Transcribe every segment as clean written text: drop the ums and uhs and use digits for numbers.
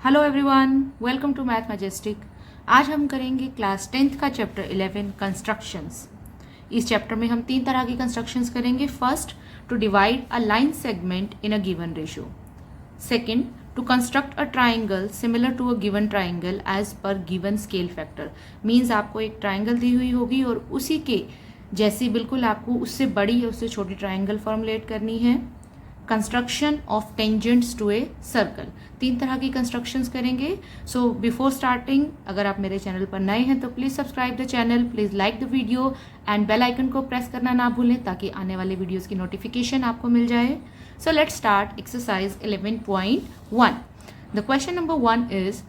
Hello everyone, welcome to math majestic. आज हम करेंगे क्लास 10th का चैप्टर 11 कंस्ट्रक्शंस। इस चैप्टर में हम 3 तरह की कंस्ट्रक्शंस करेंगे। First, to divide a line segment in a given ratio. Second, to construct a triangle similar to a given triangle as per given scale factor. Means आपको एक triangle दी हुई होगी और उसी के जैसी बिल्कुल आपको उससे बड़ी या उससे छोटी ट्राइंगल फॉर्मुलेट करनी है। Construction of tangents to a circle. 3 तरह की कंस्ट्रक्शंस करेंगे। सो बिफोर स्टार्टिंग, अगर आप मेरे चैनल पर नए हैं तो please subscribe the channel, please like the video and bell icon को प्रेस करना ना भूलें ताकि आने वाले वीडियोस की नोटिफिकेशन आपको मिल जाए। So let's start exercise 11.1। The question number 1 is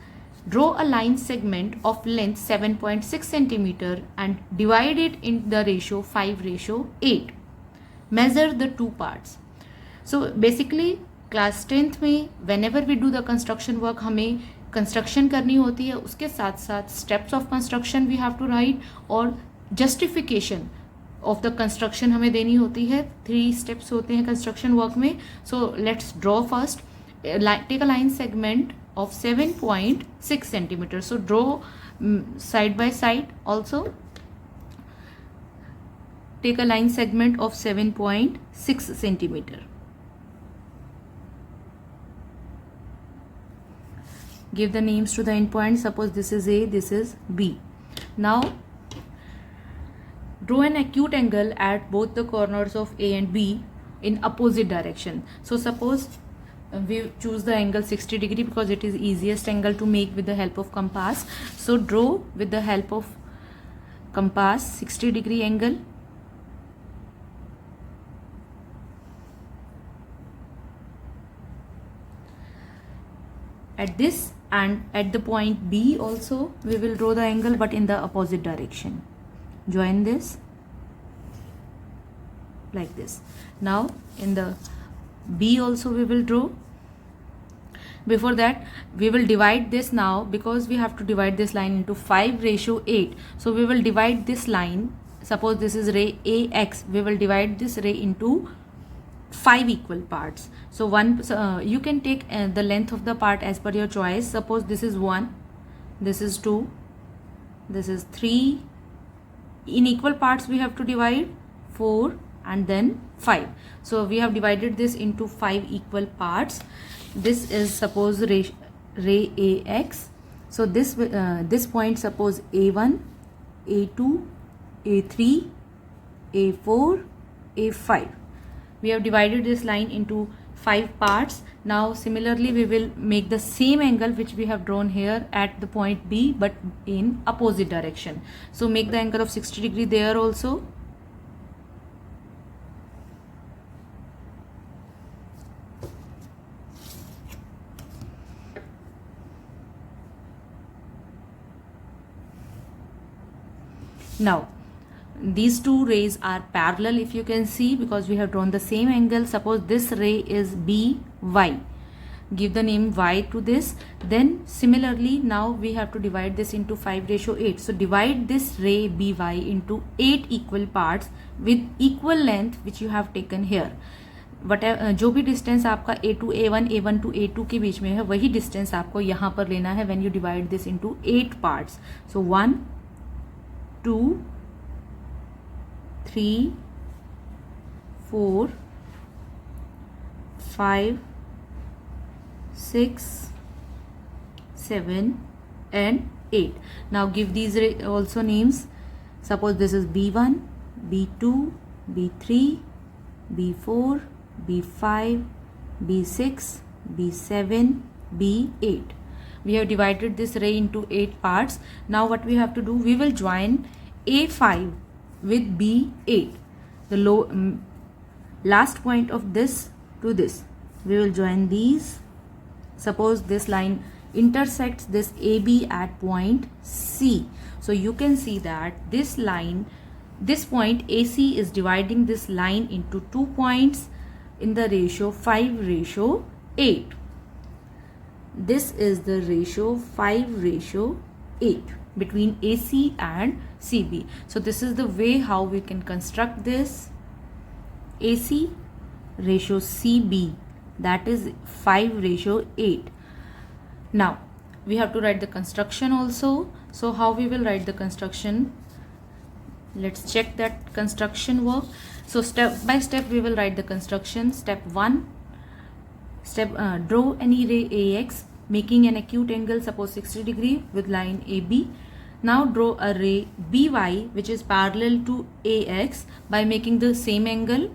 draw a line segment of length 7.6 centimeter and divide it in the ratio 5:8. Measure the two parts. So basically class 10th में whenever we do the construction work हमें construction करनी होती है, उसके साथ साथ steps of construction we have to write और justification of the construction हमें देनी होती है। 3 स्टेप्स होते हैं कंस्ट्रक्शन वर्क में। So let's draw first. Take a line segment of 7.6 centimetre. So draw side by side also. Take a line segment of 7.6 centimeter. Give the names to the endpoints. Suppose this is A, this is B. Now draw an acute angle at both the corners of A and B in opposite direction. So suppose we choose the angle 60 degree because it is easiest angle to make with the help of compass. So draw with the help of compass 60 degree angle. At this and at the point B also we will draw the angle but in the opposite direction. Join this like this. Now in the B also we will draw. Before that we will divide this now because we have to divide this line into 5:8. So we will divide this line. Suppose this is ray AX. We will divide this ray into 5 equal parts. So you can take the length of the part as per your choice. Suppose this is 1, this is 2, this is 3. In equal parts we have to divide 4 and then 5. So we have divided this into 5 equal parts. This is suppose ray AX. So this point suppose A1, A2, A3, A4, A5. We have divided this line into 5 parts. Now similarly we will make the same angle which we have drawn here at the point B but in opposite direction. So make the angle of 60 degree there also. Now these two rays are parallel, if you can see, because we have drawn the same angle. Suppose this ray is BY. Give the name Y to this. Then similarly now we have to divide this into 5:8. So divide this ray BY into 8 equal parts with equal length which you have taken here. Whatever जो भी distance आपका A2 A1 A1 to A2 के बीच में है वही distance आपको यहाँ पर लेना है when you divide this into 8 parts. So 1, 2, 3, 4, 5, 6, 7 and 8. Now give these also names. Suppose this is B1, B2, B3, B4, B5, B6, B7, B8. We have divided this ray into 8 parts. Now what we have to do, we will join A5 with B8, the last point of this to this. We will join these. Suppose this line intersects this AB at point C. So you can see that this line, this point AC is dividing this line into 2 points in the ratio 5:8. This is the ratio 5:8 between AC and CB. So this is the way how we can construct this. AC ratio CB, that is 5:8. Now we have to write the construction also. So how we will write the construction? Let's check that construction work. So step by step we will write the construction. Step 1, draw any ray AX making an acute angle, suppose 60 degree, with line AB. Now draw a ray BY which is parallel to AX by making the same angle.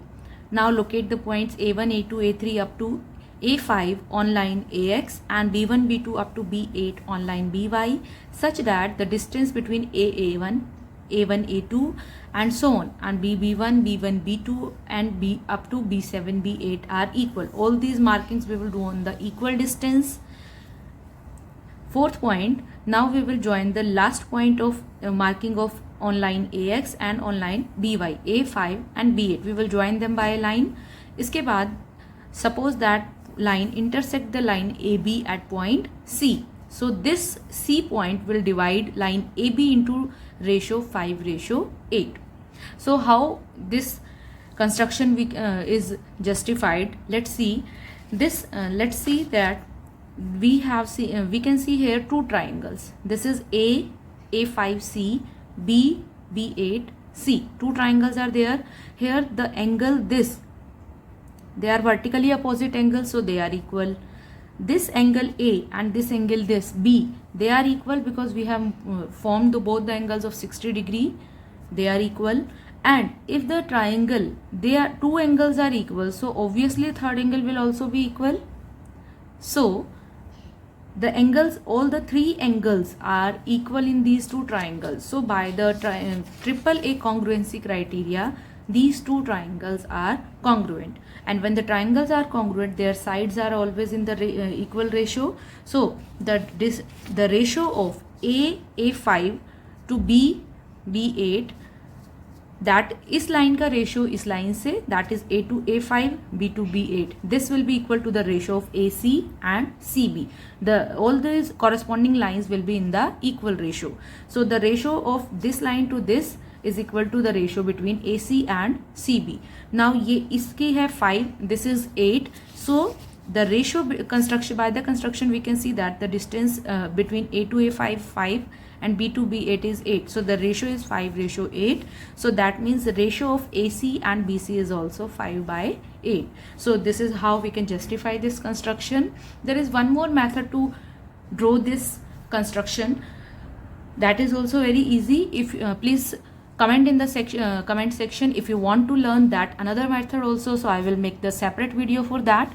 Now locate the points A1, A2, A3 up to A5 on line AX and B1, B2 up to B8 on line BY, such that the distance between A1, A2 and so on, and B1, B1, B2 and B up to B7, B8 are equal. All these markings we will do on the equal distance. Fourth point, now we will join the last point of marking of on line AX and on line BY, A5 and B8. We will join them by a line. इसके बाद suppose that line intersect the line AB at point C. So this C point will divide line AB into ratio 5:8. So how this construction is justified? Let's see this. Let's see that we can see here two triangles. This is A5C, B, B8C. Two triangles are there. Here the angle this, they are vertically opposite angles, so they are equal. This angle A and this angle this B, they are equal because we have formed both the angles of 60 degree. They are equal. And if the triangle, two angles are equal, so obviously third angle will also be equal. So the angles, all the three angles are equal in these two triangles. So by the AAA congruency criteria, these two triangles are congruent. And when the triangles are congruent, their sides are always in the equal ratio. So the ratio of A5 to B, B8, that इस line का ratio इस line से, that is A to A5, B to B8, this will be equal to the ratio of AC and CB. All these corresponding lines will be in the equal ratio. So the ratio of this line to this is equal to the ratio between AC and CB. Now ये इसकी है 5, this is 8. So the ratio construction, by the construction we can see that the distance between A to A5 5 and B to B8 is 8. So the ratio is 5:8. So that means the ratio of AC and BC is also 5/8. So this is how we can justify this construction. There is one more method to draw this construction. That is also very easy. If please comment in the comment section if you want to learn that another method also. So I will make the separate video for that.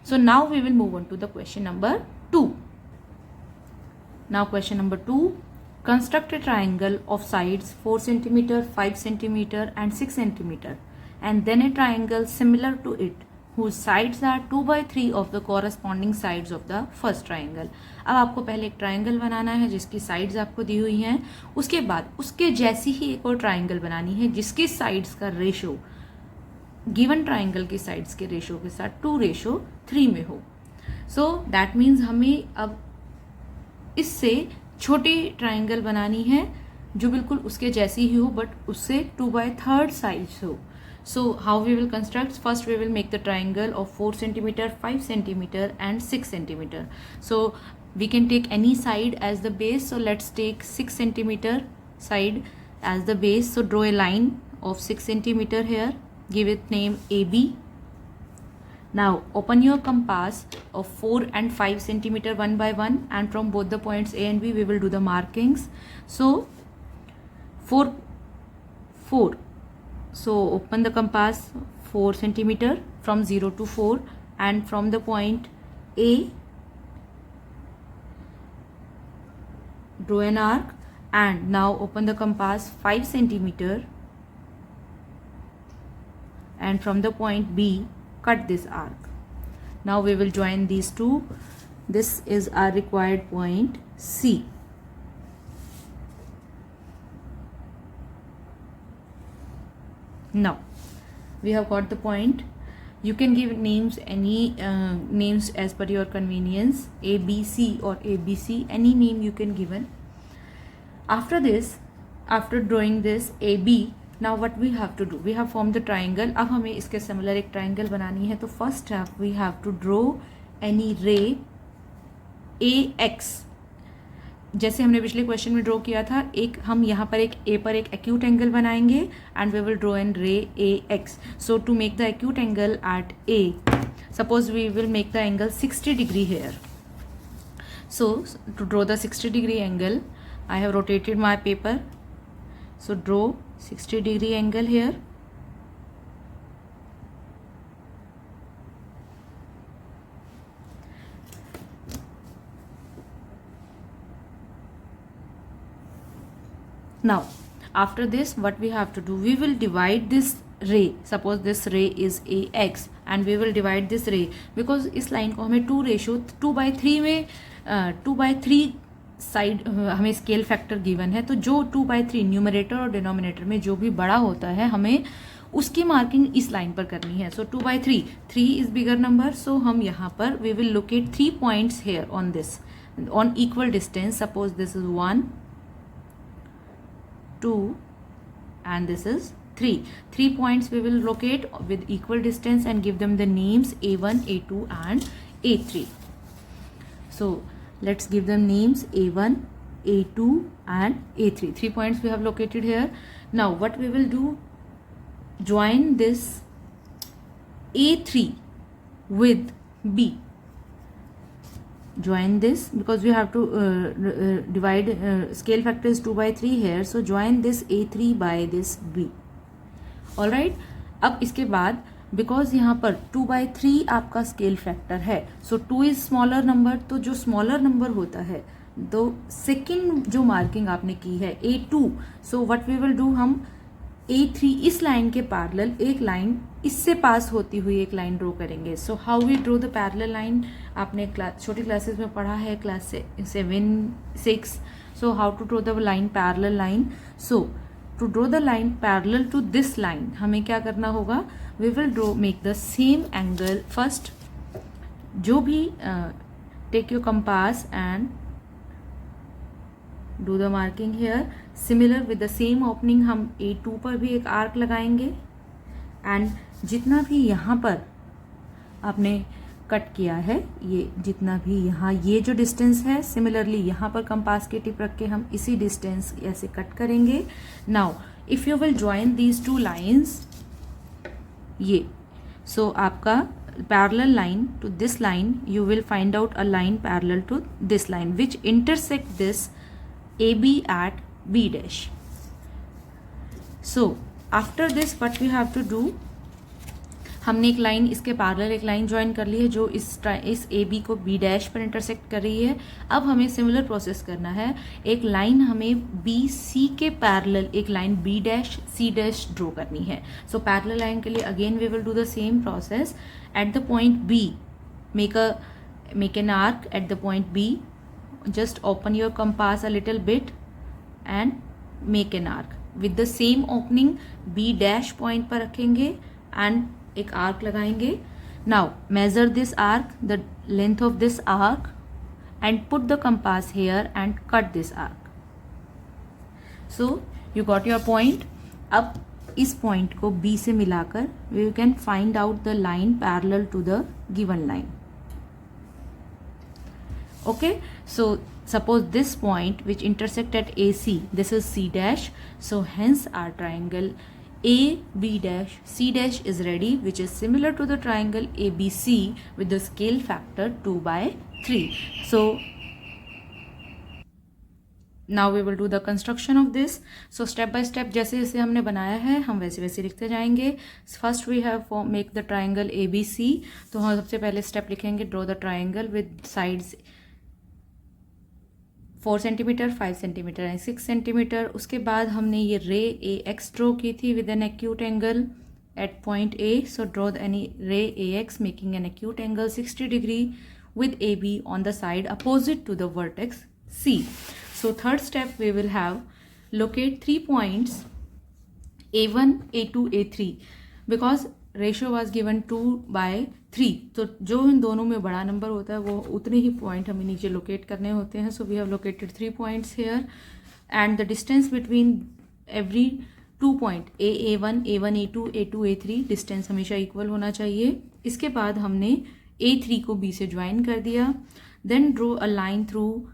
So now we will move on to the question number 2. Now question number 2. Construct a triangle of sides 4 cm, 5 cm and 6 cm, and then a triangle similar to it whose sides are 2/3 of the corresponding sides of the first triangle. अब आपको पहले एक triangle बनाना है जिसकी sides आपको दी हुई हैं. उसके बाद उसके जैसी ही एक और ट्राइंगल बनानी है जिसकी साइड्स का रेशो गिवन ट्राइंगल की साइड्स के रेशो के साथ 2:3 में हो. सो दैट मीन्स हमें अब इससे छोटी ट्राइंगल बनानी है जो बिल्कुल उसके जैसी ही हो बट उससे 2/3 साइज हो. So how we will construct? First we will make the triangle of 4 cm, 5 cm and 6 cm. So we can take any side as the base. So let's take 6 cm side as the base. So draw a line of 6 cm here. Give it name AB. Now open your compass of 4 and 5 cm one by one, and from both the points A and B we will do the markings. So 4. So open the compass 4 cm from 0 to 4, and from the point A draw an arc, and now open the compass 5 cm, and from the point B cut this arc. Now we will join these two. This is our required point C. Now we have got the point. You can give names, any names as per your convenience, ABC or ABC, any name you can given. After this, after drawing this AB, now what we have to do? We have formed the triangle. अब हमें इसके similar एक triangle बनानी है. तो first step we have to draw any ray A x, जैसे हमने पिछले क्वेश्चन में ड्रॉ किया था, एक हम यहाँ पर एक ए पर एक एक्यूट एंगल बनाएंगे and we will draw an ray A X. So to make the acute angle at A, suppose we will make the angle 60 degree here. So to draw the 60 degree angle, I have rotated my paper. So draw 60 degree angle here. Now after this what we have to do, we will divide this ray. Suppose this ray is ax and we will divide this ray, because इस line को हमें 2:3 में 2/3 side हमें scale factor given है, तो जो 2/3 numerator और denominator में जो भी बड़ा होता है हमें उसकी मार्किंग इस लाइन पर करनी है. सो 2/3, 3 इज बिगर नंबर, सो हम यहाँ पर we will locate 3 points here on this on equal distance. Suppose this is 1, 2 and this is 3. 3 points we will locate with equal distance and give them the names A1, A2 and A3. So let's give them names A1, A2 and A3. 3 points we have located here. Now what we will do, join this A3 with B. Join this because we have to divide, scale factor is 2/3 here, so join this A3 by this B. Alright, अब इसके बाद because यहाँ पर 2/3 आपका scale factor है, सो 2 is smaller number, तो जो smaller number होता है तो सेकेंड जो मार्किंग आपने की है A2, so what we will do, हम A3 इस लाइन के पैरेलल एक लाइन इससे पास होती हुई एक लाइन ड्रॉ करेंगे. So how we draw the parallel line, आपने छोटी क्लासेस में पढ़ा है, class 7-6. So how to draw the line, parallel line. So to draw the line parallel to this line हमें क्या करना होगा, we will draw make the same angle. First जो भी take your compass and do the marking here. Similar with the same opening हम A2 पर भी एक आर्क लगाएंगे एंड जितना भी यहाँ पर आपने कट किया है, ये जितना भी यहाँ ये जो डिस्टेंस है, सिमिलरली यहाँ पर कंपास की टिप रख के हम इसी डिस्टेंस ऐसे कट करेंगे. Now if you will join these 2 lines, ये सो आपका parallel line to this line, you will find out a line parallel to this line which intersect this AB at B dash. So after this what we have to do, हमने एक line इसके parallel एक line join कर ली है जो इस AB को B dash पर इंटरसेक्ट कर रही है. अब हमें सिमिलर प्रोसेस करना है, एक लाइन हमें BC के पैरेलल एक line B dash C dash draw करनी है. सो पैरेलल लाइन के लिए again we will do the same process. At the point B make an arc at the point B. Just open your compass a little bit and make an arc with the same opening. B dash point पर रखेंगे and एक arc लगाएंगे. Now measure this arc, the length of this arc, and put the compass here and cut this arc. So you got your point. अब इस point को B से मिलाकर we can find out the line parallel to the given line. Okay, so suppose this point which intersect at AC, this is C dash, so hence our triangle AB dash C dash is ready, which is similar to the triangle ABC with the scale factor 2/3. So now we will do the construction of this. So step by step जैसे जैसे हमने बनाया है हम वैसे वैसे लिखते जाएंगे. First we have make the triangle ABC. तो हम सबसे पहले स्टेप लिखेंगे, draw the triangle with sides 4 centimetre, 5 centimetre and 6 centimetre. उसके बाद हमने ये रे AX ड्रॉ की थी with an acute angle at point A. So draw any ray AX making an acute angle 60 degree with AB on the side opposite to the vertex C. So third step we will have locate 3 points A1, A2, A3 because ratio was given 2/3. तो जो इन दोनों में बड़ा number होता है वो उतने ही point हमें नीचे लोकेट करने होते हैं. So we have located 3 points here and the distance between every 2 point A1, A1, A2, A2, A3 distance हमेशा इक्वल होना चाहिए. इसके बाद हमने A3 को B से ज्वाइन कर दिया. Then draw a line through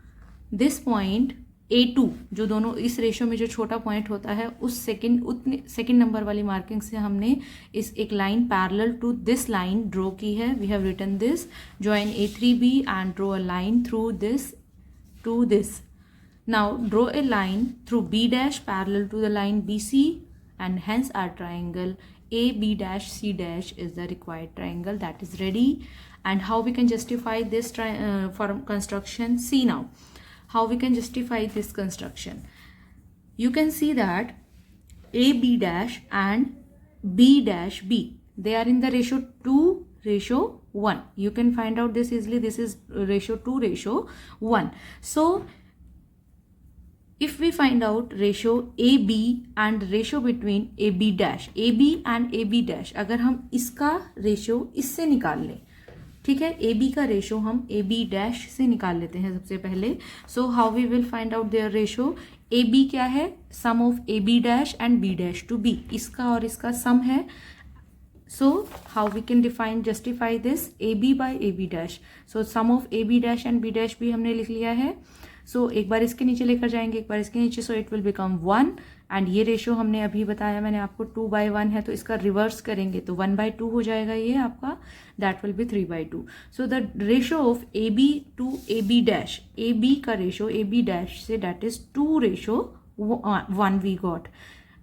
this point A2, जो दोनों इस रेशो में जो छोटा पॉइंट होता है उस सेकेंड नंबर वाली मार्किंग से हमने इस एक line parallel to this line draw की है. We have written this, join A3B and draw a line through this to this. Now draw a line through B dash parallel to the line BC, and hence our triangle AB dash C dash is the required triangle that is ready. And how we can justify this for construction? See now how we can justify this construction. You can see that AB dash and B dash B, they are in the ratio 2:1. You can find out this easily. This is ratio 2:1. So if we find out ratio AB and ratio between AB dash, AB and AB dash, अगर हम इसका ratio इससे निकाल लें, ठीक है, AB का ratio हम AB डैश से निकाल लेते हैं सबसे पहले. So how we will find out their ratio? AB क्या है? Sum of AB dash and B dash to B, इसका और इसका सम है. So how we can justify this? AB by AB dash. So sum of AB dash and B dash भी हमने लिख लिया है. So एक बार इसके नीचे लेकर जाएंगे, एक बार इसके नीचे, so it will become 1. And ये रेशियो हमने अभी बताया मैंने आपको 2/1 है, तो इसका रिवर्स करेंगे तो 1/2 हो जाएगा ये आपका, that will be 3/2. So the ratio of AB to AB dash, AB का रेशियो AB डैश से, that is 2:1 we got,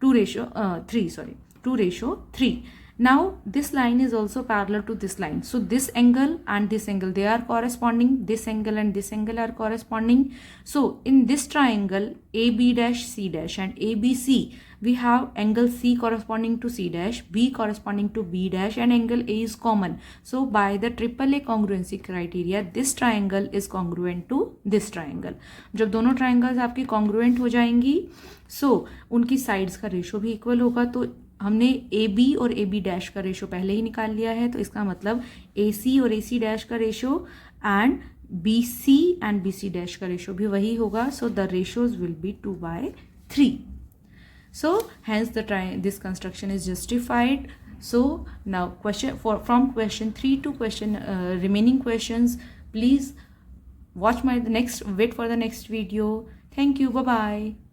2:3. Now this line is also parallel to this line. So this angle and this angle, they are corresponding. This angle and this angle are corresponding. So in this triangle AB dash C dash and ABC, we have angle C corresponding to C dash, B corresponding to B dash, and angle A is common. So by the AAA congruency criteria, this triangle is congruent to this triangle. जब दोनों triangles आपकी congruent हो जाएंगी, so उनकी sides का ratio भी equal होगा. तो हमने AB और AB डैश का रेशो पहले ही निकाल लिया है, तो इसका मतलब AC और AC डैश का ratio and BC and BC dash का रेशो भी वही होगा. So the ratios will be 2/3. So hence this construction is justified. So now question from question 3 to question remaining questions, please watch my wait for the next video. Thank you. Bye bye.